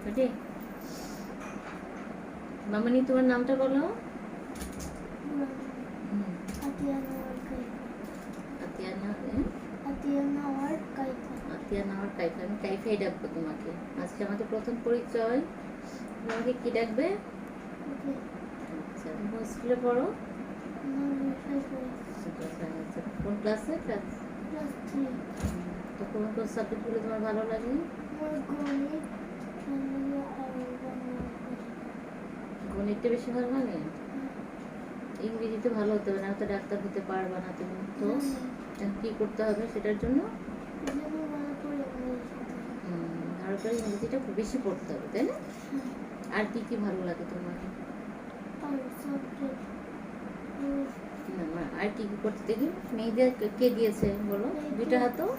Ready? মামনি তোমার নামটা বলো। আতিয়ানা আর কাইফা। আমি কাইফাই ডাকবো তোমাকে। আজকে আমাদের প্রথম পরিচয়। তোমাকে কি ডাকবে? আচ্ছা, তুমি স্কুলে পড়ো? আচ্ছা, কোন ক্লাসে? ক্লাস 3। তো কোন কোন সাবজেক্টগুলো তোমার ভালো লাগে? গণিতটা বেশি ভালো লাগে। ইংরেজিতে ভালো হতে হবে, না তো ডাক্তার হতে পারবা না তুমি। তো কি করতে হবে সেটার জন্য? ভালো করে ইংরেজিটা খুব বেশি পড়তে হবে, তাই না? আর কি কি ভালো লাগে তোমার? আর কি কি করতে দেখি? মেহেদি কে দিয়েছে বলো, দুইটা হাতও।